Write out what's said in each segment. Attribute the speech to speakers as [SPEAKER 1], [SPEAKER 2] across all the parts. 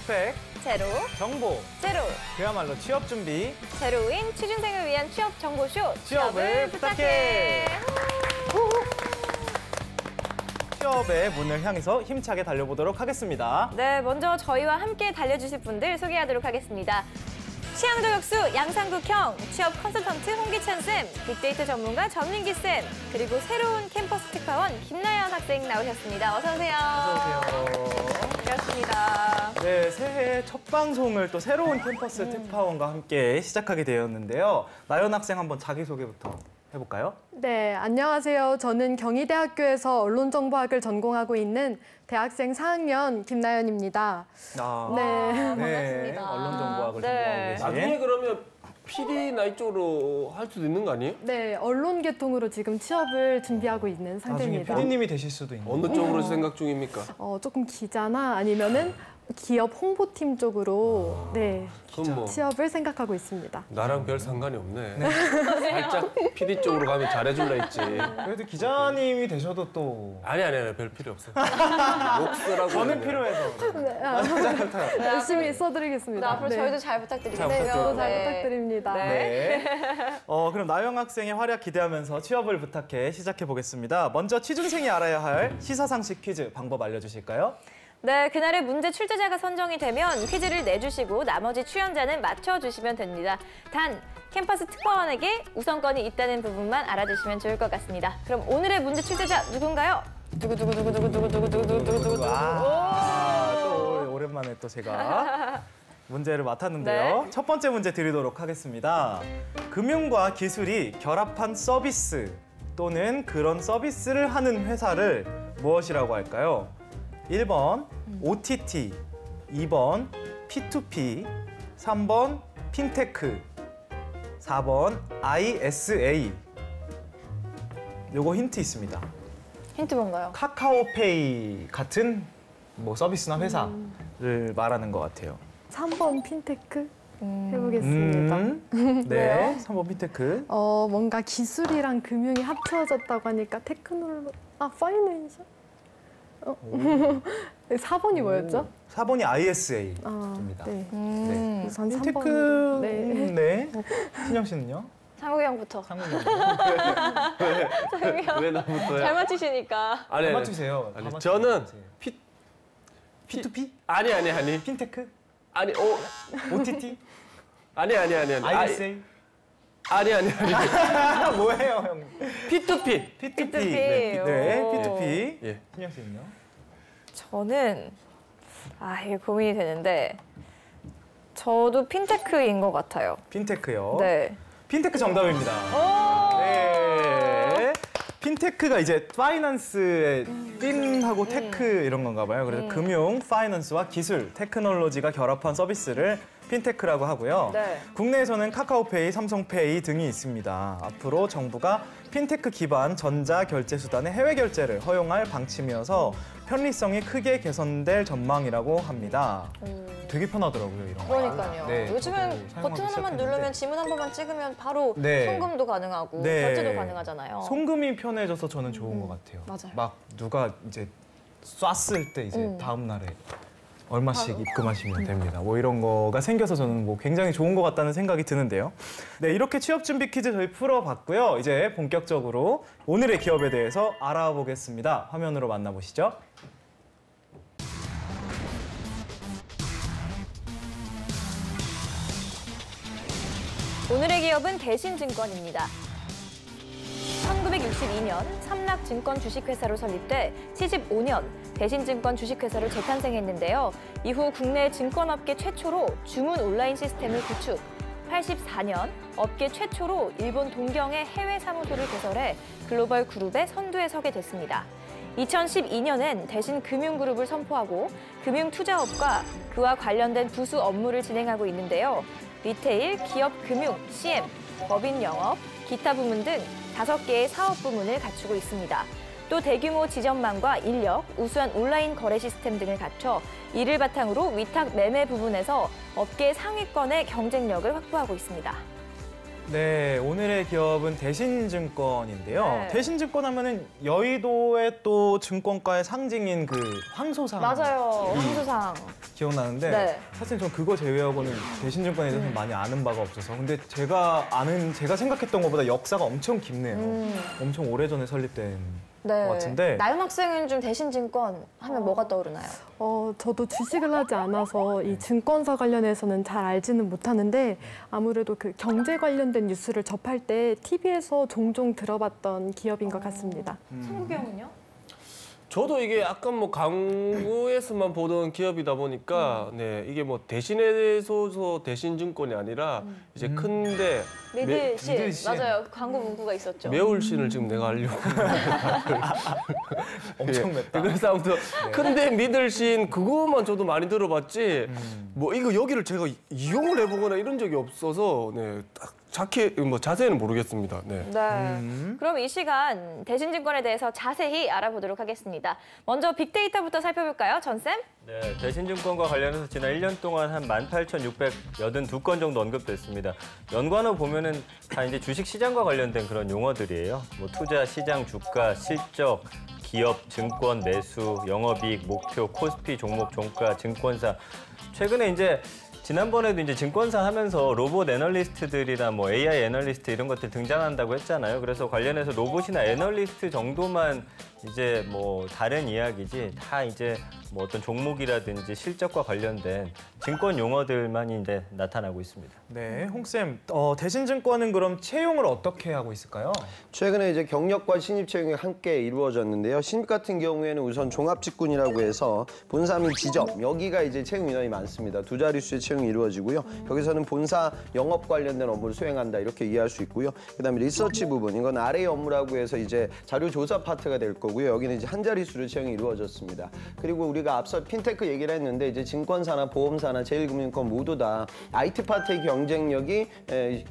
[SPEAKER 1] 스펙,
[SPEAKER 2] 제로,
[SPEAKER 1] 정보,
[SPEAKER 2] 제로.
[SPEAKER 1] 그야말로 취업 준비,
[SPEAKER 2] 제로인 취준생을 위한 취업 정보쇼.
[SPEAKER 1] 취업을 부탁해. 취업의 문을 향해서 힘차게 달려보도록 하겠습니다.
[SPEAKER 2] 네, 먼저 저희와 함께 달려주실 분들 소개하도록 하겠습니다. 취향저격수 양상국형, 취업 컨설턴트 홍기찬 쌤, 빅데이터 전문가 전민기 쌤, 그리고 새로운 캠퍼스 특파원 김나연 학생 나오셨습니다. 어서 오세요.
[SPEAKER 1] 어서 오세요.
[SPEAKER 2] 반갑습니다.
[SPEAKER 1] 네, 새해 첫 방송을 또 새로운 캠퍼스 특파원과 함께 시작하게 되었는데요. 나연 학생 한번 자기소개부터 해볼까요?
[SPEAKER 3] 네, 안녕하세요. 저는 경희대학교에서 언론정보학을 전공하고 있는 대학생 4학년 김나연입니다. 네.
[SPEAKER 2] 반갑습니다.
[SPEAKER 1] 언론정보학을
[SPEAKER 2] 네.
[SPEAKER 1] 전공하고 계신.
[SPEAKER 4] 나중에 그러면 PD 나 이쪽으로 할 수도 있는 거 아니에요?
[SPEAKER 3] 네, 언론계통으로 지금 취업을 준비하고 있는
[SPEAKER 1] 나중에
[SPEAKER 3] 상태입니다.
[SPEAKER 1] PD님이 되실 수도 있는.
[SPEAKER 4] 어느 쪽으로 생각 중입니까?
[SPEAKER 3] 조금 기자나 아니면은 기업 홍보팀 쪽으로 네,
[SPEAKER 4] 그럼 뭐
[SPEAKER 3] 취업을 생각하고 있습니다.
[SPEAKER 4] 나랑 별 상관이 없네. 살짝 PD 쪽으로 가면 잘해줄라 했지.
[SPEAKER 1] 그래도 기자님이 되셔도 또.
[SPEAKER 4] 아니, 별 필요 없어요. 욕 쓰라고.
[SPEAKER 1] 저는
[SPEAKER 4] 그러면.
[SPEAKER 1] 필요해서.
[SPEAKER 3] 열심히 써드리겠습니다.
[SPEAKER 2] 앞으로
[SPEAKER 3] 네.
[SPEAKER 2] 저희도 잘 부탁드리겠습니다.
[SPEAKER 1] 잘 부탁드려요.
[SPEAKER 3] 잘 부탁드립니다.
[SPEAKER 1] 네. 그럼 나영 학생의 활약 기대하면서 취업을 부탁해 시작해 보겠습니다. 먼저 취준생이 알아야 할 시사상식 퀴즈 방법 알려주실까요?
[SPEAKER 2] 네, 그날의 문제 출제자가 선정이 되면 퀴즈를 내주시고 나머지 출연자는 맞춰주시면 됩니다. 단, 캠퍼스 특파원에게 우선권이 있다는 부분만 알아주시면 좋을 것 같습니다. 그럼 오늘의 문제 출제자 누군가요? 두구두구두구두구두구두구두구두구두구.
[SPEAKER 1] 또 오랜만에 또 제가 문제를 맡았는데요.
[SPEAKER 2] 네.
[SPEAKER 1] 첫 번째 문제 드리도록 하겠습니다. 금융과 기술이 결합한 서비스 또는 그런 서비스를 하는 회사를 무엇이라고 할까요? 1번 OTT, 2번 P2P, 3번 핀테크, 4번 ISA. 요거 힌트 있습니다.
[SPEAKER 2] 힌트 뭔가요?
[SPEAKER 1] 카카오페이 같은 뭐 서비스나 회사를 말하는 것 같아요.
[SPEAKER 3] 3번 핀테크 해보겠습니다.
[SPEAKER 1] 네, 3번 핀테크.
[SPEAKER 3] 뭔가 기술이랑 금융이 합쳐졌다고 하니까 파이낸셜? 4번이 뭐였죠?
[SPEAKER 1] 4번이 ISA입니다.
[SPEAKER 3] 네.
[SPEAKER 1] 네.
[SPEAKER 3] 우선
[SPEAKER 1] 핀테크.
[SPEAKER 3] 3번. 네.
[SPEAKER 1] 네. 신영 씨는요?
[SPEAKER 2] 상국이 형부터.
[SPEAKER 1] 상훈이
[SPEAKER 2] 상국이 형.
[SPEAKER 4] 왜 나부터야?
[SPEAKER 2] 잘 맞추시니까.
[SPEAKER 4] 아니,
[SPEAKER 1] 맞추세요.
[SPEAKER 4] 아니,
[SPEAKER 1] 다
[SPEAKER 4] 저는
[SPEAKER 1] 맞추세요. P2P?
[SPEAKER 4] 아니.
[SPEAKER 1] 핀테크?
[SPEAKER 4] 아니,
[SPEAKER 1] OTT?
[SPEAKER 4] 아니.
[SPEAKER 1] ISA?
[SPEAKER 4] 아니.
[SPEAKER 1] 뭐예요, 형?
[SPEAKER 4] P2P.
[SPEAKER 1] P2P.
[SPEAKER 2] P2P.
[SPEAKER 1] 네,
[SPEAKER 2] 오.
[SPEAKER 1] P2P.
[SPEAKER 4] 예.
[SPEAKER 1] 신영 씨는요?
[SPEAKER 2] 저는 이게 고민이 되는데 저도 핀테크인 것 같아요.
[SPEAKER 1] 핀테크요.
[SPEAKER 2] 네.
[SPEAKER 1] 핀테크 정답입니다. 네. 핀테크가 이제 파이낸스의 핀하고 테크 이런 건가 봐요. 그래서 금융, 파이낸스와 기술, 테크놀로지가 결합한 서비스를 핀테크라고 하고요.
[SPEAKER 2] 네.
[SPEAKER 1] 국내에서는 카카오페이, 삼성페이 등이 있습니다. 앞으로 정부가 핀테크 기반 전자 결제 수단의 해외 결제를 허용할 방침이어서 편리성이 크게 개선될 전망이라고 합니다. 되게 편하더라고요, 이런 거.
[SPEAKER 2] 그러니까요.
[SPEAKER 1] 네,
[SPEAKER 2] 요즘은
[SPEAKER 1] 저도 사용하기
[SPEAKER 2] 버튼 하나만
[SPEAKER 1] 시작했는데.
[SPEAKER 2] 누르면 지문 한 번만 찍으면 바로
[SPEAKER 1] 네.
[SPEAKER 2] 송금도 가능하고
[SPEAKER 1] 네.
[SPEAKER 2] 결제도 가능하잖아요.
[SPEAKER 1] 송금이 편해져서 저는 좋은 것 같아요.
[SPEAKER 3] 맞아요.
[SPEAKER 1] 막 누가 이제 쐈을 때 이제 다음 날에 얼마씩 입금하시면 됩니다. 뭐 이런 거가 생겨서 저는 뭐 굉장히 좋은 것 같다는 생각이 드는데요. 네, 이렇게 취업 준비 퀴즈 저희 풀어봤고요. 이제 본격적으로 오늘의 기업에 대해서 알아보겠습니다. 화면으로 만나보시죠.
[SPEAKER 2] 오늘의 기업은 대신증권입니다. 1962년 삼락증권 주식회사로 설립돼 75년 대신증권 주식회사로 재탄생했는데요. 이후 국내 증권업계 최초로 주문 온라인 시스템을 구축, 84년 업계 최초로 일본 동경에 해외 사무소를 개설해 글로벌 그룹의 선두에 서게 됐습니다. 2012년엔 대신금융그룹을 선포하고 금융투자업과 그와 관련된 부수 업무를 진행하고 있는데요. 리테일, 기업금융, CM, 법인 영업, 기타 부문 등 5개의 사업 부문을 갖추고 있습니다. 또 대규모 지점망과 인력, 우수한 온라인 거래 시스템 등을 갖춰 이를 바탕으로 위탁 매매 부분에서 업계 상위권의 경쟁력을 확보하고 있습니다.
[SPEAKER 1] 네, 오늘의 기업은 대신증권인데요.
[SPEAKER 2] 네.
[SPEAKER 1] 대신증권 하면은 여의도의 또 증권가의 상징인 그 황소상
[SPEAKER 2] 맞아요. 황소상.
[SPEAKER 1] 기억나는데
[SPEAKER 2] 네.
[SPEAKER 1] 사실 전 그거 제외하고는 대신증권에 대해서 많이 아는 바가 없어서 근데 제가 생각했던 것보다 역사가 엄청 깊네요. 엄청 오래전에 설립된 것 같은데.
[SPEAKER 2] 나연 학생은 좀 대신증권 하면 뭐가 떠오르나요?
[SPEAKER 3] 저도 주식을 하지 않아서 이 증권사 관련해서는 잘 알지는 못하는데 아무래도 그 경제 관련된 뉴스를 접할 때 TV에서 종종 들어봤던 기업인 것 같습니다.
[SPEAKER 2] 성국이 형은요?
[SPEAKER 4] 저도 이게 약간 뭐 강구에서만 보던 기업이다 보니까 네 이게 뭐 대신해서 대신증권이 아니라 이제 큰데
[SPEAKER 2] 미들신.
[SPEAKER 1] 미들신.
[SPEAKER 2] 맞아요. 광고 문구가 있었죠.
[SPEAKER 4] 매울신을 지금 내가 하려고
[SPEAKER 1] 엄청 맵다.
[SPEAKER 4] 그래서 아무튼 큰데 미들신 그거만 저도 많이 들어봤지 뭐 이거 여기를 제가 이용을 해보거나 이런 적이 없어서 네딱 자세히는 모르겠습니다. 네.
[SPEAKER 2] 네. 그럼 이 시간 대신증권에 대해서 자세히 알아보도록 하겠습니다. 먼저 빅데이터부터 살펴볼까요, 전쌤?
[SPEAKER 5] 네, 대신증권과 관련해서 지난 1년 동안 한 18,682건 정도 언급됐습니다. 연관어 보면은 다 이제 주식 시장과 관련된 그런 용어들이에요. 뭐 투자, 시장, 주가, 실적, 기업, 증권, 매수, 영업이익, 목표, 코스피, 종목, 종가, 증권사. 최근에 이제 지난번에도 이제 증권사 하면서 로봇 애널리스트들이나 뭐 AI 애널리스트 이런 것들 등장한다고 했잖아요. 그래서 관련해서 로봇이나 애널리스트 정도만 이제 뭐 다른 이야기지 다 이제 뭐 어떤 종목이라든지 실적과 관련된 증권 용어들만 이제 나타나고 있습니다.
[SPEAKER 1] 네, 홍쌤, 대신증권은 그럼 채용을 어떻게 하고 있을까요?
[SPEAKER 6] 최근에 이제 경력과 신입 채용이 함께 이루어졌는데요. 신입 같은 경우에는 우선 종합직군이라고 해서 본사 및 지점 여기가 이제 채용 인원이 많습니다. 두 자릿수의 채용이 이루어지고요. 여기서는 본사 영업 관련된 업무를 수행한다 이렇게 이해할 수 있고요. 그다음에 리서치 부분 이건 RA 업무라고 해서 이제 자료 조사 파트가 될 거고요. 여기는 이제 한 자릿수로 채용이 이루어졌습니다. 그리고 우리가 앞서 핀테크 얘기를 했는데 이제 증권사나 보험사나 제일금융권 모두 다 IT 파트의 경쟁력이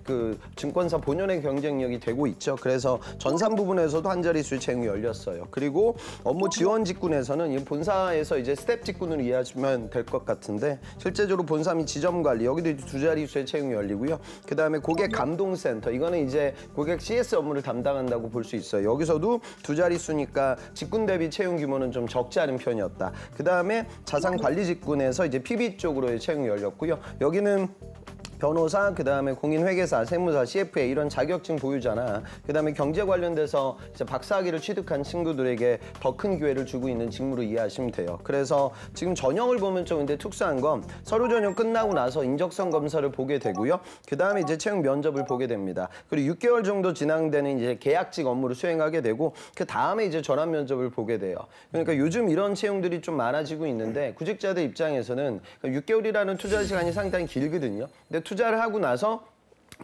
[SPEAKER 6] 그 증권사 본연의 경쟁력이 되고 있죠. 그래서 전산 부분에서도 한 자릿수의 채용이 열렸어요. 그리고 업무 지원 직군에서는 이 본사에서 이제 스텝 직군으로 이해하시면 될 것 같은데 실제적으로 본사 및 지점 관리 여기도 이제 두 자릿수의 채용이 열리고요. 그다음에 고객 감동센터 이거는 이제 고객 CS 업무를 담당한다고 볼 수 있어요. 여기서도 두 자릿수니까 직군 대비 채용 규모는 좀 적지 않은 편이었다. 그다음에 자산 관리 직군에서 이제 PB 쪽으로 채용이 열렸고요. 여기는 변호사, 그다음에 공인회계사, 세무사, CFA 이런 자격증 보유자나 그다음에 경제 관련돼서 이제 박사학위를 취득한 친구들에게 더 큰 기회를 주고 있는 직무로 이해하시면 돼요. 그래서 지금 전형을 보면 좀 근데 특수한 건 서류 전형 끝나고 나서 인적성 검사를 보게 되고요. 그다음에 이제 채용 면접을 보게 됩니다. 그리고 6개월 정도 진행되는 이제 계약직 업무를 수행하게 되고 그 다음에 이제 전환 면접을 보게 돼요. 그러니까 요즘 이런 채용들이 좀 많아지고 있는데 구직자들 입장에서는 6개월이라는 투자 시간이 상당히 길거든요. 근데 투자를 하고 나서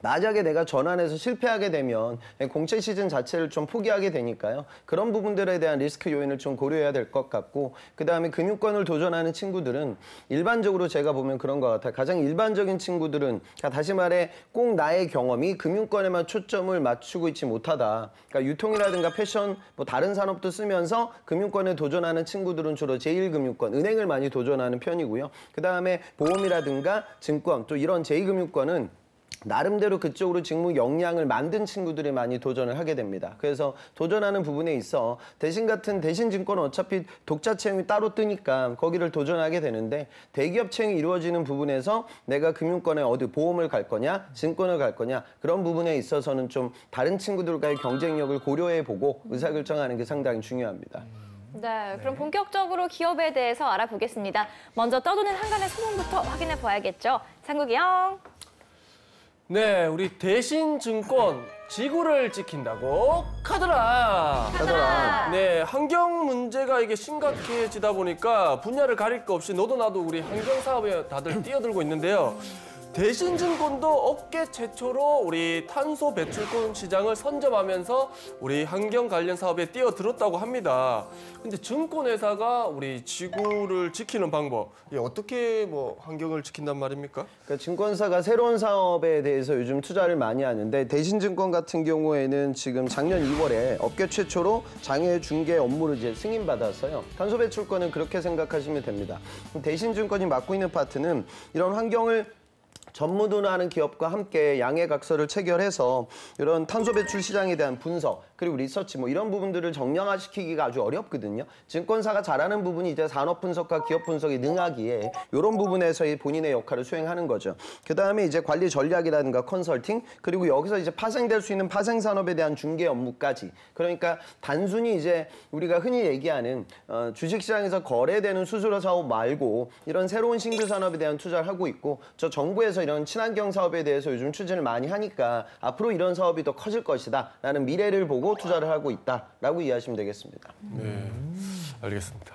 [SPEAKER 6] 만약에 내가 전환해서 실패하게 되면 공채 시즌 자체를 좀 포기하게 되니까요. 그런 부분들에 대한 리스크 요인을 좀 고려해야 될 것 같고 그다음에 금융권을 도전하는 친구들은 일반적으로 제가 보면 그런 것 같아요. 가장 일반적인 친구들은 그러니까 다시 말해 꼭 나의 경험이 금융권에만 초점을 맞추고 있지 못하다. 그러니까 유통이라든가 패션 뭐 다른 산업도 쓰면서 금융권에 도전하는 친구들은 주로 제1금융권, 은행을 많이 도전하는 편이고요. 그다음에 보험이라든가 증권 또 이런 제2금융권은 나름대로 그쪽으로 직무 역량을 만든 친구들이 많이 도전을 하게 됩니다. 그래서 도전하는 부분에 있어 대신증권은 어차피 독자 채용이 따로 뜨니까 거기를 도전하게 되는데 대기업 채용이 이루어지는 부분에서 내가 금융권에 어디 보험을 갈 거냐, 증권을 갈 거냐 그런 부분에 있어서는 좀 다른 친구들과의 경쟁력을 고려해보고 의사결정하는 게 상당히 중요합니다.
[SPEAKER 2] 네, 그럼 본격적으로 기업에 대해서 알아보겠습니다. 먼저 떠도는 한간의 소문부터 확인해 봐야겠죠. 상국이 형.
[SPEAKER 4] 네, 우리 대신증권 지구를 지킨다고 카더라.
[SPEAKER 6] 하더라.
[SPEAKER 4] 네, 환경 문제가 이게 심각해지다 보니까 분야를 가릴 거 없이 너도 나도 우리 환경 사업에 다들 뛰어들고 있는데요. 대신증권도 업계 최초로 우리 탄소 배출권 시장을 선점하면서 우리 환경 관련 사업에 뛰어들었다고 합니다. 근데 증권회사가 우리 지구를 지키는 방법, 어떻게 뭐 환경을 지킨단 말입니까?
[SPEAKER 6] 그러니까 증권사가 새로운 사업에 대해서 요즘 투자를 많이 하는데 대신증권 같은 경우에는 지금 작년 2월에 업계 최초로 장외 중개 업무를 이제 승인받았어요. 탄소 배출권은 그렇게 생각하시면 됩니다. 대신증권이 맡고 있는 파트는 이런 환경을 전무도나 하는 기업과 함께 양해각서를 체결해서 이런 탄소 배출 시장에 대한 분석 그리고 리서치 뭐 이런 부분들을 정량화시키기가 아주 어렵거든요. 증권사가 잘하는 부분이 이제 산업 분석과 기업 분석이 능하기에 이런 부분에서 본인의 역할을 수행하는 거죠. 그다음에 이제 관리 전략이라든가 컨설팅 그리고 여기서 이제 파생될 수 있는 파생 산업에 대한 중개 업무까지. 그러니까 단순히 이제 우리가 흔히 얘기하는 주식시장에서 거래되는 수수료 사업 말고 이런 새로운 신규 산업에 대한 투자를 하고 있고 저 정부에서 이런 친환경 사업에 대해서 요즘 추진을 많이 하니까 앞으로 이런 사업이 더 커질 것이다 라는 미래를 보고 투자를 하고 있다라고 이해하시면 되겠습니다.
[SPEAKER 4] 네, 알겠습니다.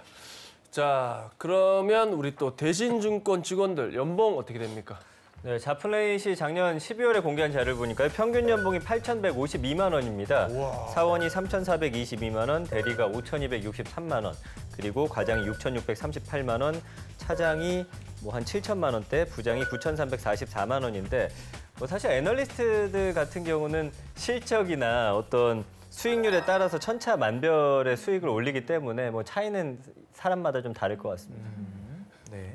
[SPEAKER 4] 자, 그러면 우리 또 대신증권 직원들 연봉 어떻게 됩니까?
[SPEAKER 5] 네, 자플레잇이 작년 12월에 공개한 자료를 보니까 평균 연봉이 8,152만 원입니다. 사원이 3,422만 원, 대리가 5,263만 원, 그리고 과장이 6,638만 원, 차장이 뭐 한 7천만 원대, 부장이 9,344만 원인데 뭐 사실 애널리스트들 같은 경우는 실적이나 어떤 수익률에 따라서 천차만별의 수익을 올리기 때문에 뭐 차이는 사람마다 좀 다를 것 같습니다.
[SPEAKER 1] 네.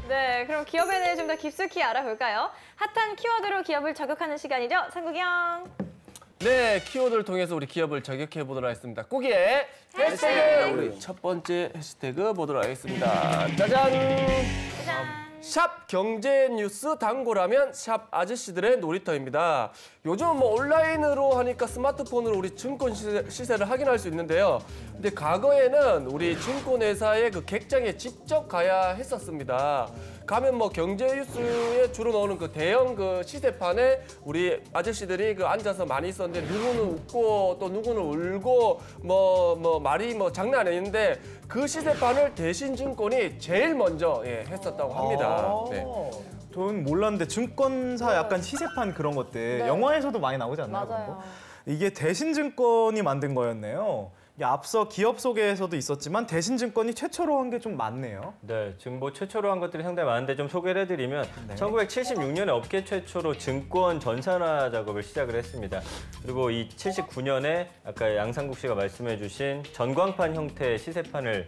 [SPEAKER 2] 네, 그럼 기업에 대해 좀 더 깊숙이 알아볼까요? 핫한 키워드로 기업을 저격하는 시간이죠. 상국이 형.
[SPEAKER 4] 네, 키워드를 통해서 우리 기업을 저격해 보도록 하겠습니다. 꾸기의 해시태그! 우리 첫 번째 해시태그 보도록 하겠습니다. 짜잔!
[SPEAKER 2] 짜잔.
[SPEAKER 4] 샵 경제뉴스 단골하면 샵 아저씨들의 놀이터입니다. 요즘 뭐 온라인으로 하니까 스마트폰으로 우리 증권 시세를 확인할 수 있는데요. 근데 과거에는 우리 증권회사의 그 객장에 직접 가야 했었습니다. 가면 뭐 경제뉴스에 주로 나오는 그 대형 그 시세판에 우리 아저씨들이 그 앉아서 많이 있었는데 누구는 웃고 또 누구는 울고 뭐 말이 뭐 장난 아닌데 그 시세판을 대신증권이 제일 먼저 했었다고 합니다. 네.
[SPEAKER 1] 저는 몰랐는데 증권사 약간 시세판 그런 것들
[SPEAKER 2] 네.
[SPEAKER 1] 영화에서도 많이 나오지 않나요? 그런 거?
[SPEAKER 2] 맞아요.
[SPEAKER 1] 이게 대신증권이 만든 거였네요. 이게 앞서 기업 소개에서도 있었지만 대신증권이 최초로 한 게 좀 많네요.
[SPEAKER 5] 네, 지금 뭐 최초로 한 것들이 상당히 많은데 좀 소개를 해드리면 1976년에 업계 최초로 증권 전산화 작업을 시작을 했습니다. 그리고 이 79년에 아까 양상국 씨가 말씀해주신 전광판 형태의 시세판을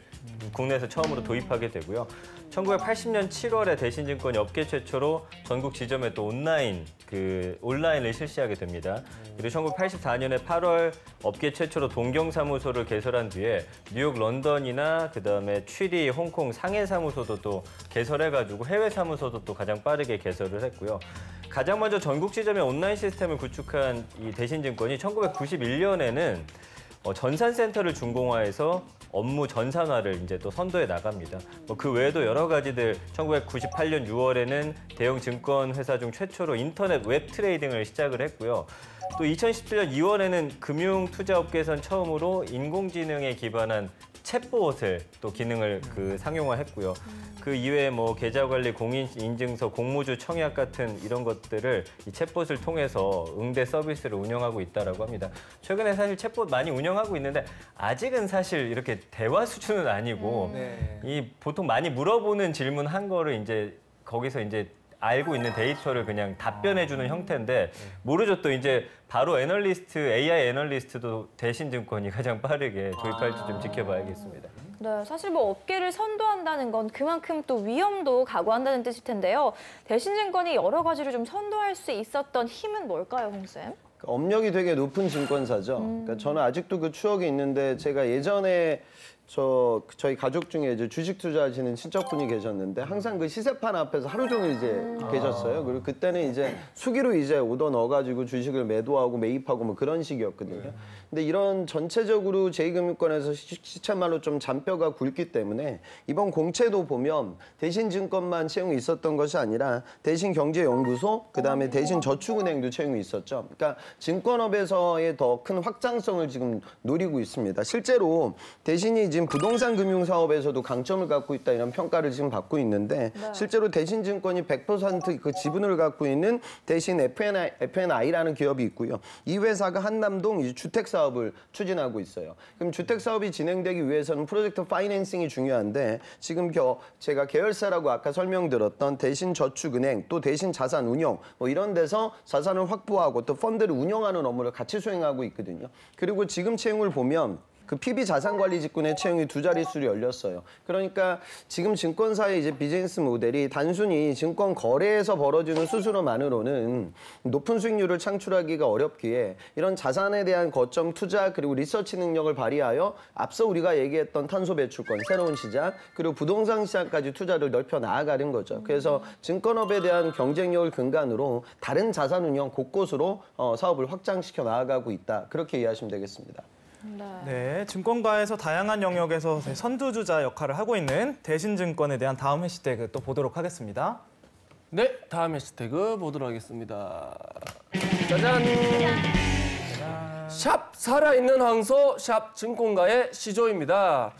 [SPEAKER 5] 국내에서 처음으로 도입하게 되고요. 1980년 7월에 대신증권이 업계 최초로 전국 지점에 또 온라인을 실시하게 됩니다. 그리고 1984년에 8월 업계 최초로 동경사무소를 개설한 뒤에 뉴욕, 런던이나 그다음에 취리, 홍콩, 상해 사무소도 또 개설해가지고 해외 사무소도 또 가장 빠르게 개설을 했고요. 가장 먼저 전국 지점에 온라인 시스템을 구축한 이 대신증권이 1991년에는 전산센터를 준공화해서 업무 전산화를 이제 또 선도해 나갑니다. 그 외에도 여러 가지들 1998년 6월에는 대형 증권 회사 중 최초로 인터넷 웹 트레이딩을 시작을 했고요. 또 2017년 2월에는 금융 투자업계에선 처음으로 인공지능에 기반한 챗봇을 또 기능을 상용화했고요. 그 이외에 뭐 계좌관리, 공인인증서, 공모주 청약 같은 이런 것들을 이 챗봇을 통해서 응대 서비스를 운영하고 있다라고 합니다. 최근에 사실 챗봇 많이 운영하고 있는데 아직은 사실 이렇게 대화 수준은 아니고 이 보통 많이 물어보는 질문 한 거를 이제 거기서 이제 알고 있는 데이터를 그냥 답변해주는 형태인데 모르죠. 또 이제 바로 AI 애널리스트도 대신증권이 가장 빠르게 도입할지 좀 지켜봐야겠습니다.
[SPEAKER 2] 네, 사실 뭐 업계를 선도한다는 건 그만큼 또 위험도 각오한다는 뜻일 텐데요. 대신증권이 여러 가지로 좀 선도할 수 있었던 힘은 뭘까요, 홍쌤?
[SPEAKER 6] 업력이 되게 높은 증권사죠. 그러니까 저는 아직도 그 추억이 있는데 제가 예전에 저희 가족 중에 이제 주식 투자하시는 친척분이 계셨는데 항상 그 시세판 앞에서 하루 종일 이제 계셨어요. 그리고 그때는 이제 수기로 이제 오더 넣어가지고 주식을 매도하고 매입하고 뭐 그런 식이었거든요. 근데 이런 전체적으로 제2금융권에서 시쳇말로 좀 잔뼈가 굵기 때문에 이번 공채도 보면 대신증권만 채용이 있었던 것이 아니라 대신경제연구소, 그다음에 대신저축은행도 채용이 있었죠. 그러니까 증권업에서의 더 큰 확장성을 지금 노리고 있습니다. 실제로 대신이 지금 부동산 금융 사업에서도 강점을 갖고 있다 이런 평가를 지금 받고 있는데 실제로 대신증권이 100% 그 지분을 갖고 있는 대신 FNI라는 기업이 있고요. 이 회사가 한남동 이제 주택 사업을 추진하고 있어요. 그럼 주택 사업이 진행되기 위해서는 프로젝트 파이낸싱이 중요한데 지금 제가 계열사라고 아까 설명드렸던 대신저축은행 또 대신자산운용 뭐 이런 데서 자산을 확보하고 또 펀드를 운영하는 업무를 같이 수행하고 있거든요. 그리고 지금 채용을 보면 그 PB 자산관리직군의 채용이 2자릿수로 열렸어요. 그러니까 지금 증권사의 이제 비즈니스 모델이 단순히 증권 거래에서 벌어지는 수수료만으로는 높은 수익률을 창출하기가 어렵기에 이런 자산에 대한 거점 투자 그리고 리서치 능력을 발휘하여 앞서 우리가 얘기했던 탄소 배출권, 새로운 시장 그리고 부동산 시장까지 투자를 넓혀 나아가는 거죠. 그래서 증권업에 대한 경쟁력을 근간으로 다른 자산 운영 곳곳으로 사업을 확장시켜 나아가고 있다. 그렇게 이해하시면 되겠습니다.
[SPEAKER 1] 네, 증권가에서 다양한 영역에서 선두주자 역할을 하고 있는 대신증권에 대한 다음 해시태그 또 보도록 하겠습니다.
[SPEAKER 4] 네, 다음 해시태그 보도록 하겠습니다. 짜잔! 샵 살아있는 항소, 샵 증권가의 시조입니다.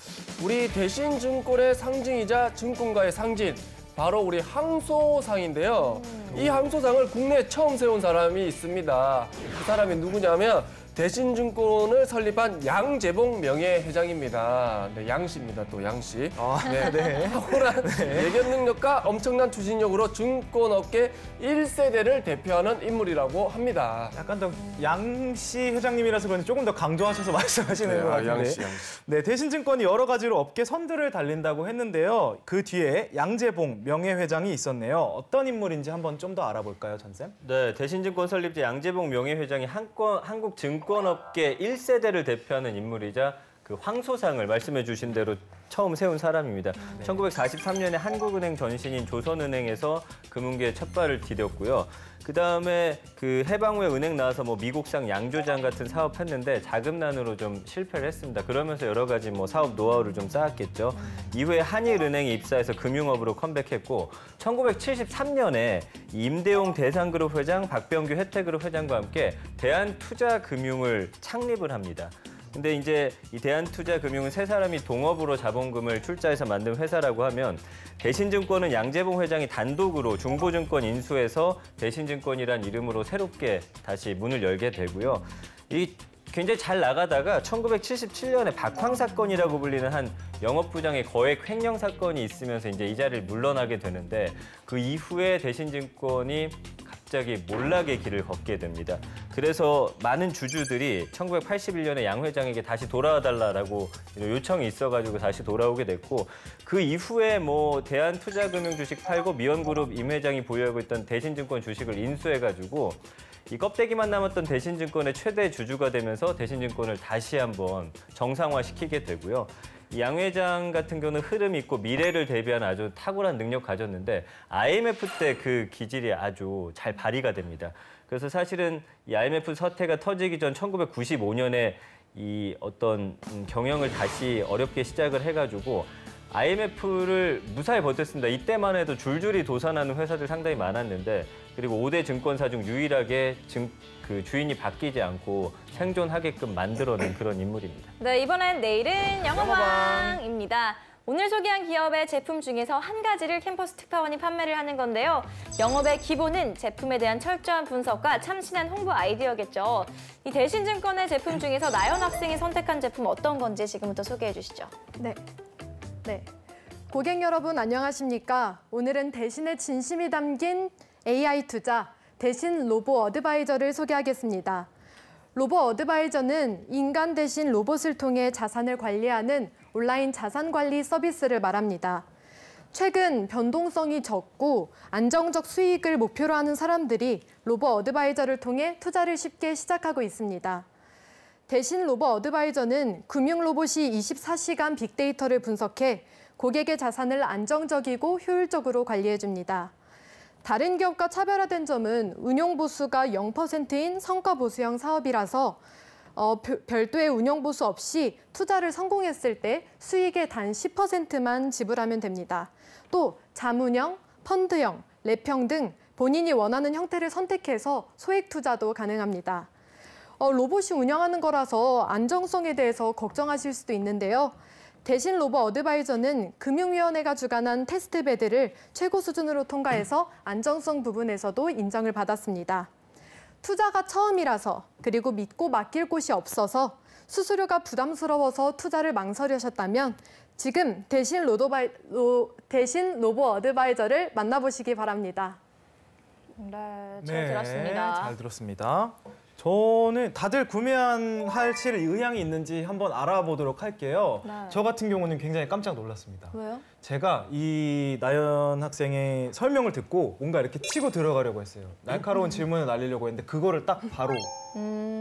[SPEAKER 4] 우리 대신증권의 상징이자 증권가의 상징, 바로 우리 항소상인데요. 이 항소상을 국내에 처음 세운 사람이 있습니다. 그 사람이 누구냐면 대신증권을 설립한 양재봉 명예회장입니다. 네, 양씨입니다. 또 양씨. 네. 탁월한 예견 능력과 엄청난 추진력으로 증권업계 1세대를 대표하는 인물이라고 합니다.
[SPEAKER 1] 약간 더 양씨 회장님이라서 그런지 조금 더 강조하셔서 말씀하시는 것 같은데.
[SPEAKER 4] 양씨.
[SPEAKER 1] 네, 대신증권이 여러 가지로 업계 선두를 달린다고 했는데요. 그 뒤에 양재봉 명예회장이 있었네요. 어떤 인물인지 한번 좀 더 알아볼까요, 전쌤?
[SPEAKER 5] 네, 대신증권 설립자 양재봉 명예회장이 한국 증권업계 1세대를 대표하는 인물이자 그 황소상을 말씀해 주신 대로 처음 세운 사람입니다. 1943년에 한국은행 전신인 조선은행에서 금융계에 첫 발을 디뎠고요. 그다음에 그 해방 후에 은행 나와서 뭐 미국상 양조장 같은 사업 했는데 자금난으로 좀 실패를 했습니다. 그러면서 여러 가지 뭐 사업 노하우를 좀 쌓았겠죠. 이후에 한일은행에 입사해서 금융업으로 컴백했고 1973년에 임대용 대상그룹 회장, 박병규 혜태그룹 회장과 함께 대한투자금융을 창립을 합니다. 근데 이제 이 대한투자금융은 세 사람이 동업으로 자본금을 출자해서 만든 회사라고 하면 대신증권은 양재봉 회장이 단독으로 중보증권 인수해서 대신증권이란 이름으로 새롭게 다시 문을 열게 되고요. 이 굉장히 잘 나가다가 1977년에 박황 사건이라고 불리는 한 영업부장의 거액 횡령 사건이 있으면서 이제 이 자리를 물러나게 되는데 그 이후에 대신증권이 갑자기 몰락의 길을 걷게 됩니다. 그래서 많은 주주들이 1981년에 양 회장에게 다시 돌아와달라고 요청이 있어가지고 다시 돌아오게 됐고 그 이후에 뭐 대한투자금융 주식 팔고 미연그룹 임 회장이 보유하고 있던 대신증권 주식을 인수해가지고 이 껍데기만 남았던 대신증권의 최대 주주가 되면서 대신증권을 다시 한번 정상화시키게 되고요. 양 회장 같은 경우는 흐름 있고 미래를 대비하는 아주 탁월한 능력 가졌는데 IMF 때 그 기질이 아주 잘 발휘가 됩니다. 그래서 사실은 이 IMF 사태가 터지기 전 1995년에 이 어떤 경영을 다시 어렵게 시작을 해가지고 IMF를 무사히 버텼습니다. 이때만 해도 줄줄이 도산하는 회사들 상당히 많았는데 그리고 5대 증권사 중 유일하게 그 주인이 바뀌지 않고 생존하게끔 만들어낸 그런 인물입니다.
[SPEAKER 2] 네, 이번엔 내일은 영어방입니다. 오늘 소개한 기업의 제품 중에서 한 가지를 캠퍼스 특파원이 판매를 하는 건데요. 영업의 기본은 제품에 대한 철저한 분석과 참신한 홍보 아이디어겠죠. 이 대신증권의 제품 중에서 나연 학생이 선택한 제품 어떤 건지 지금부터 소개해 주시죠.
[SPEAKER 3] 네. 고객 여러분 안녕하십니까? 오늘은 대신의 진심이 담긴 AI 투자, 대신 로보 어드바이저를 소개하겠습니다. 로보 어드바이저는 인간 대신 로봇을 통해 자산을 관리하는 온라인 자산 관리 서비스를 말합니다. 최근 변동성이 적고 안정적 수익을 목표로 하는 사람들이 로보 어드바이저를 통해 투자를 쉽게 시작하고 있습니다. 대신 로보 어드바이저는 금융 로봇이 24시간 빅데이터를 분석해 고객의 자산을 안정적이고 효율적으로 관리해줍니다. 다른 기업과 차별화된 점은 운용 보수가 0%인 성과 보수형 사업이라서 별도의 운용 보수 없이 투자를 성공했을 때 수익의 단 10%만 지불하면 됩니다. 또 자문형, 펀드형, 랩형 등 본인이 원하는 형태를 선택해서 소액 투자도 가능합니다. 로봇이 운영하는 거라서 안정성에 대해서 걱정하실 수도 있는데요. 대신 로보 어드바이저는 금융위원회가 주관한 테스트 베드를 최고 수준으로 통과해서 안정성 부분에서도 인정을 받았습니다. 투자가 처음이라서 그리고 믿고 맡길 곳이 없어서 수수료가 부담스러워서 투자를 망설이셨다면 지금 대신 로보 어드바이저를 만나보시기 바랍니다.
[SPEAKER 2] 네, 잘 들었습니다.
[SPEAKER 1] 잘 들었습니다. 저는 다들 구매하실 의향이 있는지 한번 알아보도록 할게요.
[SPEAKER 2] 네.
[SPEAKER 1] 저 같은 경우는 굉장히 깜짝 놀랐습니다.
[SPEAKER 2] 왜요?
[SPEAKER 1] 제가 이 나연 학생의 설명을 듣고 뭔가 이렇게 치고 들어가려고 했어요. 날카로운 질문을 날리려고 했는데 그거를 딱 바로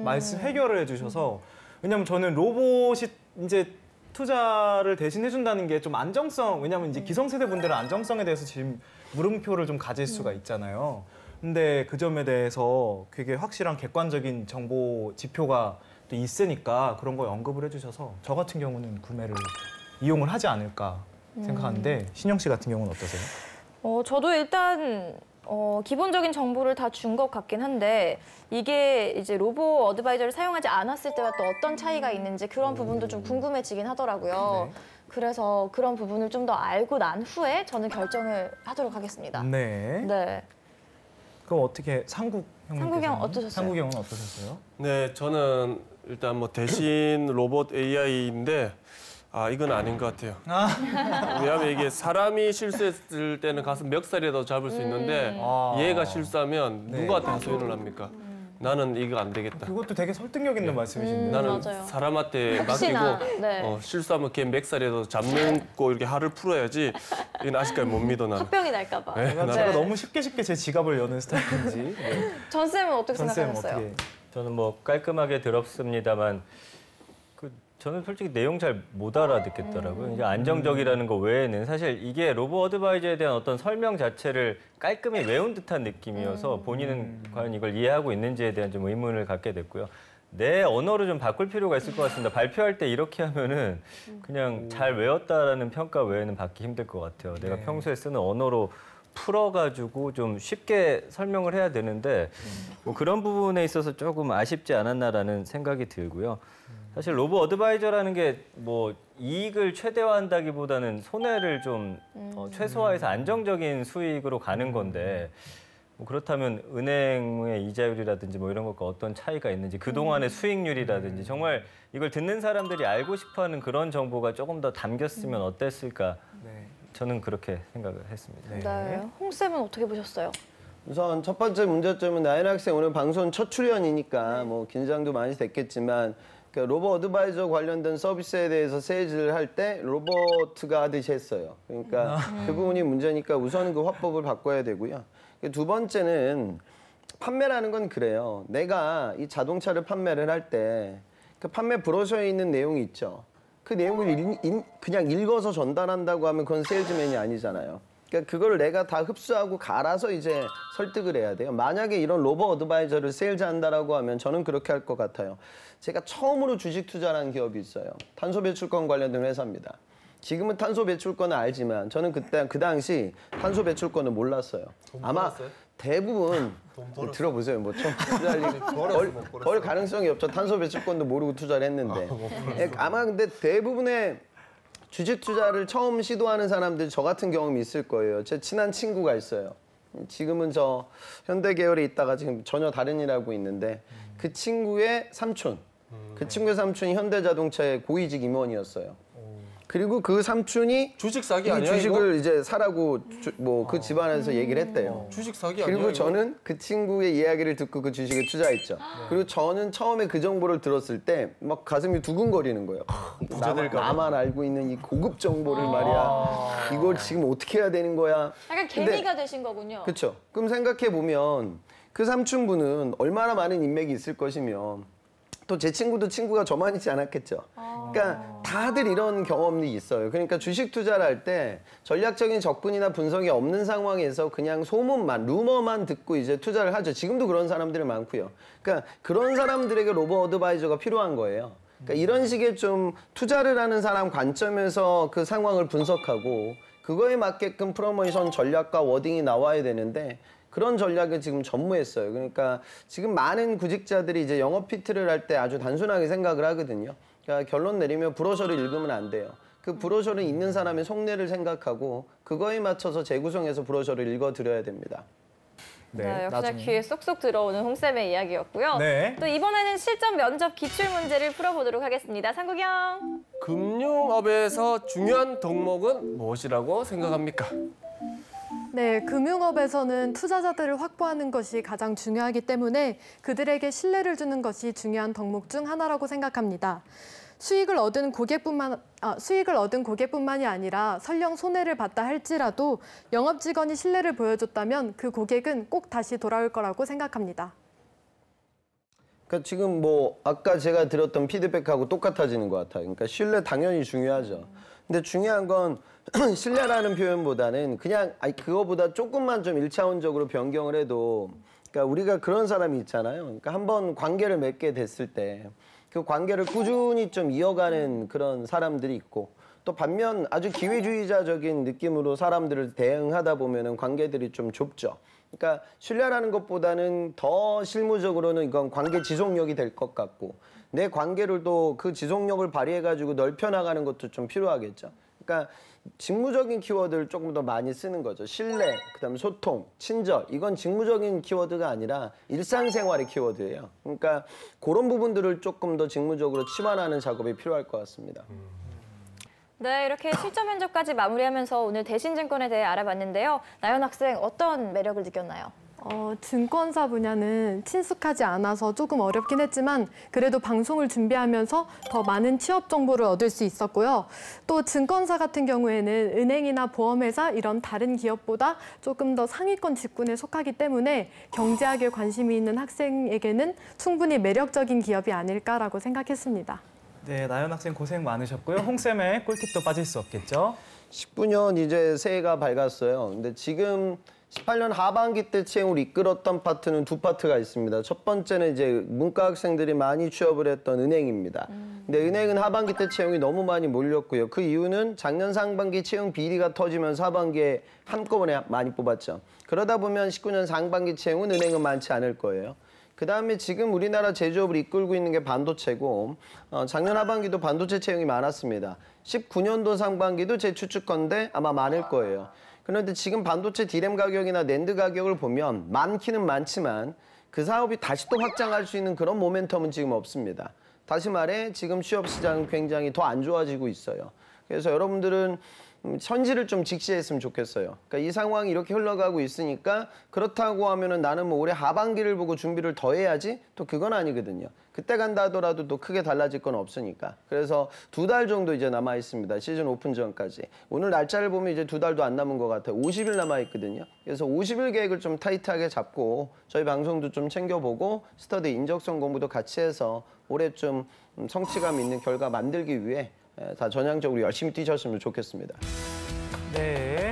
[SPEAKER 1] 말씀 해결을 해주셔서 왜냐면 저는 로봇이 이제 투자를 대신 해준다는 게 좀 안정성 왜냐면 이제 기성세대 분들은 안정성에 대해서 지금 물음표를 좀 가질 수가 있잖아요. 근데 그 점에 대해서 되게 확실한 객관적인 정보 지표가 또 있으니까 그런 거 언급을 해주셔서 저 같은 경우는 구매를 이용을 하지 않을까 생각하는데 신영 씨 같은 경우는 어떠세요?
[SPEAKER 2] 저도 일단 기본적인 정보를 다 준 것 같긴 한데 이게 이제 로보 어드바이저를 사용하지 않았을 때와 또 어떤 차이가 있는지 그런 부분도 좀 궁금해지긴 하더라고요.
[SPEAKER 1] 네.
[SPEAKER 2] 그래서 그런 부분을 좀 더 알고 난 후에 저는 결정을 하도록 하겠습니다.
[SPEAKER 1] 네.
[SPEAKER 2] 네.
[SPEAKER 1] 그럼 어떻게 상국 형님?
[SPEAKER 2] 상국 형 어떠셨어요?
[SPEAKER 1] 상국 형은 어떠셨어요?
[SPEAKER 4] 네, 저는 일단 뭐 대신 로봇 AI인데 이건 아닌 것 같아요. 왜냐하면 이게 사람이 실수했을 때는 가서 멱살이라도 잡을 수 있는데 얘가 실수하면
[SPEAKER 1] 네.
[SPEAKER 4] 누구한테 하소연을 합니까? 나는 이거 안 되겠다.
[SPEAKER 1] 그것도 되게 설득력 있는 말씀이신데.
[SPEAKER 4] 나는
[SPEAKER 2] 맞아요.
[SPEAKER 4] 사람한테
[SPEAKER 2] 혹시나,
[SPEAKER 4] 맡기고
[SPEAKER 2] 네.
[SPEAKER 4] 실수하면 걔 멱살이라도 잡는 거 이렇게 화를 풀어야지. 이건 아직까지 못 믿어 나는.
[SPEAKER 2] 합병이 날까 봐.
[SPEAKER 4] 네,
[SPEAKER 1] 제가
[SPEAKER 2] 네.
[SPEAKER 1] 너무 쉽게 제 지갑을 여는 스타일인지. 네.
[SPEAKER 2] 전 쌤은 어떻게
[SPEAKER 1] 전 쌤
[SPEAKER 2] 생각하셨어요?
[SPEAKER 1] 어떻게?
[SPEAKER 5] 저는 뭐 깔끔하게 들었습니다만 저는 솔직히 내용 잘 못 알아듣겠더라고요. 이제 안정적이라는 거 외에는 사실 이게 로보 어드바이저에 대한 어떤 설명 자체를 깔끔히 외운 듯한 느낌이어서 본인은 과연 이걸 이해하고 있는지에 대한 좀 의문을 갖게 됐고요. 내 언어를 좀 바꿀 필요가 있을 것 같습니다. 발표할 때 이렇게 하면은 그냥 잘 외웠다라는 평가 외에는 받기 힘들 것 같아요. 내가 평소에 쓰는 언어로 풀어가지고 좀 쉽게 설명을 해야 되는데 뭐 그런 부분에 있어서 조금 아쉽지 않았나라는 생각이 들고요. 사실 로보 어드바이저라는 게 뭐 이익을 최대화한다기보다는 손해를 좀 최소화해서 안정적인 수익으로 가는 건데 뭐 그렇다면 은행의 이자율이라든지 뭐 이런 것과 어떤 차이가 있는지 그동안의 수익률이라든지 정말 이걸 듣는 사람들이 알고 싶어하는 그런 정보가 조금 더 담겼으면 어땠을까
[SPEAKER 1] 네.
[SPEAKER 5] 저는 그렇게 생각을 했습니다.
[SPEAKER 1] 네.
[SPEAKER 2] 네. 홍 쌤은 어떻게 보셨어요?
[SPEAKER 6] 우선 첫 번째 문제점은 나연 학생 오늘 방송 첫 출연이니까 뭐 긴장도 많이 됐겠지만 그러니까 로봇 어드바이저 관련된 서비스에 대해서 세일즈를 할 때 로봇가 하듯이 했어요. 그러니까 그 부분이 문제니까 우선은 그 화법을 바꿔야 되고요. 두 번째는 판매라는 건 그래요. 내가 이 자동차를 판매를 할 때 그 판매 브로셔에 있는 내용이 있죠. 그 내용을 그냥 읽어서 전달한다고 하면 그건 세일즈맨이 아니잖아요. 그러니까 그걸 내가 다 흡수하고 갈아서 이제 설득을 해야 돼요. 만약에 이런 로봇 어드바이저를 세일즈한다라고 하면 저는 그렇게 할 것 같아요. 제가 처음으로 주식 투자라는 기업이 있어요. 탄소 배출권 관련된 회사입니다. 지금은 탄소 배출권을 알지만 저는 그때 그 당시 탄소 배출권을 몰랐어요. 아마 대부분 들어보세요. 뭐 처음 투자할 벌 가능성이 없죠. 탄소 배출권도 모르고 투자를 했는데 아마 근데 대부분의 주식 투자를 처음 시도하는 사람들 저 같은 경험이 있을 거예요. 제 친한 친구가 있어요. 지금은 저 현대 계열에 있다가 지금 전혀 다른 일 하고 있는데 그 친구의 삼촌, 그 친구의 삼촌이 현대자동차의 고위직 임원이었어요. 그리고 그 삼촌이
[SPEAKER 4] 주식 사기
[SPEAKER 6] 이
[SPEAKER 4] 아니야
[SPEAKER 6] 주식을 이제 사라고 뭐 그 집안에서 얘기를 했대요.
[SPEAKER 4] 주식 사기 아니야?
[SPEAKER 6] 그리고
[SPEAKER 4] 이거?
[SPEAKER 6] 저는 그 친구의 이야기를 듣고 그 주식에 투자했죠. 그리고 저는 처음에 그 정보를 들었을 때 막 가슴이 두근거리는 거예요. 나만 알고 있는 이 고급 정보를 말이야. 이걸 지금 어떻게 해야 되는 거야?
[SPEAKER 2] 약간 개미가 되신 거군요.
[SPEAKER 6] 그렇죠. 그럼 생각해 보면 그 삼촌분은 얼마나 많은 인맥이 있을 것이며 또 제 친구도 친구가 저만이지 않았겠죠. 그러니까 다들 이런 경험이 있어요. 그러니까 주식 투자를 할 때 전략적인 접근이나 분석이 없는 상황에서 그냥 소문만, 루머만 듣고 이제 투자를 하죠. 지금도 그런 사람들이 많고요. 그러니까 그런 사람들에게 로보 어드바이저가 필요한 거예요. 그러니까 이런 식의 좀 투자를 하는 사람 관점에서 그 상황을 분석하고 그거에 맞게끔 프로모션 전략과 워딩이 나와야 되는데 그런 전략을 지금 전무했어요. 그러니까 지금 많은 구직자들이 이제 영업 피트를 할 때 아주 단순하게 생각을 하거든요. 그러니까 결론 내리면 브로셔를 읽으면 안 돼요. 그 브로셔를 읽는 사람의 속내를 생각하고 그거에 맞춰서 재구성해서 브로셔를 읽어드려야 됩니다.
[SPEAKER 2] 네, 역시나 귀에 쏙쏙 들어오는 홍쌤의 이야기였고요.
[SPEAKER 1] 네.
[SPEAKER 2] 또 이번에는 실전 면접 기출 문제를 풀어보도록 하겠습니다. 상국형.
[SPEAKER 4] 금융업에서 중요한 덕목은 무엇이라고 생각합니까?
[SPEAKER 3] 네, 금융업에서는 투자자들을 확보하는 것이 가장 중요하기 때문에 그들에게 신뢰를 주는 것이 중요한 덕목 중 하나라고 생각합니다. 수익을 얻은 고객뿐만이 아니라 설령 손해를 봤다 할지라도 영업 직원이 신뢰를 보여줬다면 그 고객은 꼭 다시 돌아올 거라고 생각합니다.
[SPEAKER 6] 그러니까 지금 뭐 아까 제가 들었던 피드백하고 똑같아지는 것 같아요. 그러니까 신뢰 당연히 중요하죠. 근데 중요한 건 신뢰라는 표현보다는 그냥 그거보다 조금만 좀 1차원적으로 변경을 해도 그러니까 우리가 그런 사람이 있잖아요. 그러니까 한번 관계를 맺게 됐을 때 그 관계를 꾸준히 좀 이어가는 그런 사람들이 있고 또 반면 아주 기회주의자적인 느낌으로 사람들을 대응하다 보면은 관계들이 좀 좁죠. 그러니까 신뢰라는 것보다는 더 실무적으로는 이건 관계 지속력이 될 것 같고 내 관계를 또 그 지속력을 발휘해가지고 넓혀나가는 것도 좀 필요하겠죠. 그러니까 직무적인 키워드를 조금 더 많이 쓰는 거죠. 신뢰, 그다음 소통, 친절. 이건 직무적인 키워드가 아니라 일상생활의 키워드예요. 그러니까 그런 부분들을 조금 더 직무적으로 치환하는 작업이 필요할 것 같습니다.
[SPEAKER 2] 네, 이렇게 실전 면접까지 마무리하면서 오늘 대신증권에 대해 알아봤는데요. 나연 학생 어떤 매력을 느꼈나요?
[SPEAKER 3] 증권사 분야는 친숙하지 않아서 조금 어렵긴 했지만 그래도 방송을 준비하면서 더 많은 취업 정보를 얻을 수 있었고요. 또 증권사 같은 경우에는 은행이나 보험회사 이런 다른 기업보다 조금 더 상위권 직군에 속하기 때문에 경제학에 관심이 있는 학생에게는 충분히 매력적인 기업이 아닐까라고 생각했습니다.
[SPEAKER 1] 네, 나연 학생 고생 많으셨고요. 홍쌤의 꿀팁도 빠질 수 없겠죠?
[SPEAKER 6] 19년 이제 새해가 밝았어요. 근데 지금 18년 하반기 때 채용을 이끌었던 파트는 두 파트가 있습니다. 첫 번째는 이제 문과 학생들이 많이 취업을 했던 은행입니다. 근데 은행은 하반기 때 채용이 너무 많이 몰렸고요. 그 이유는 작년 상반기 채용 비리가 터지면서 하반기에 한꺼번에 많이 뽑았죠. 그러다 보면 19년 상반기 채용은 은행은 많지 않을 거예요. 그다음에 지금 우리나라 제조업을 이끌고 있는 게 반도체고 작년 하반기도 반도체 채용이 많았습니다. 19년도 상반기도 제 추측컨대 아마 많을 거예요. 그런데 지금 반도체 디램 가격이나 낸드 가격을 보면 많기는 많지만 그 사업이 다시 또 확장할 수 있는 그런 모멘텀은 지금 없습니다. 다시 말해 지금 취업 시장은 굉장히 더 안 좋아지고 있어요. 그래서 여러분들은 현실을 좀 직시했으면 좋겠어요. 그러니까 이 상황이 이렇게 흘러가고 있으니까 그렇다고 하면은 나는 뭐 올해 하반기를 보고 준비를 더 해야지? 또 그건 아니거든요. 그때 간다 하더라도 또 크게 달라질 건 없으니까. 그래서 2달 정도 이제 남아 있습니다. 시즌 오픈 전까지. 오늘 날짜를 보면 이제 2달도 안 남은 것 같아요. 50일 남아 있거든요. 그래서 50일 계획을 좀 타이트하게 잡고 저희 방송도 좀 챙겨보고 스터디 인적성 공부도 같이 해서 올해 좀 성취감 있는 결과 만들기 위해 다 전향적으로 열심히 뛰셨으면 좋겠습니다.
[SPEAKER 1] 네.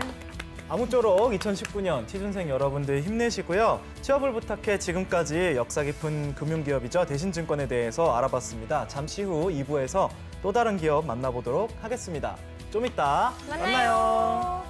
[SPEAKER 1] 아무쪼록 2019년 취준생 여러분들 힘내시고요. 취업을 부탁해 지금까지 역사 깊은 금융기업이죠. 대신증권에 대해서 알아봤습니다. 잠시 후 2부에서 또 다른 기업 만나보도록 하겠습니다. 좀 이따 만나요.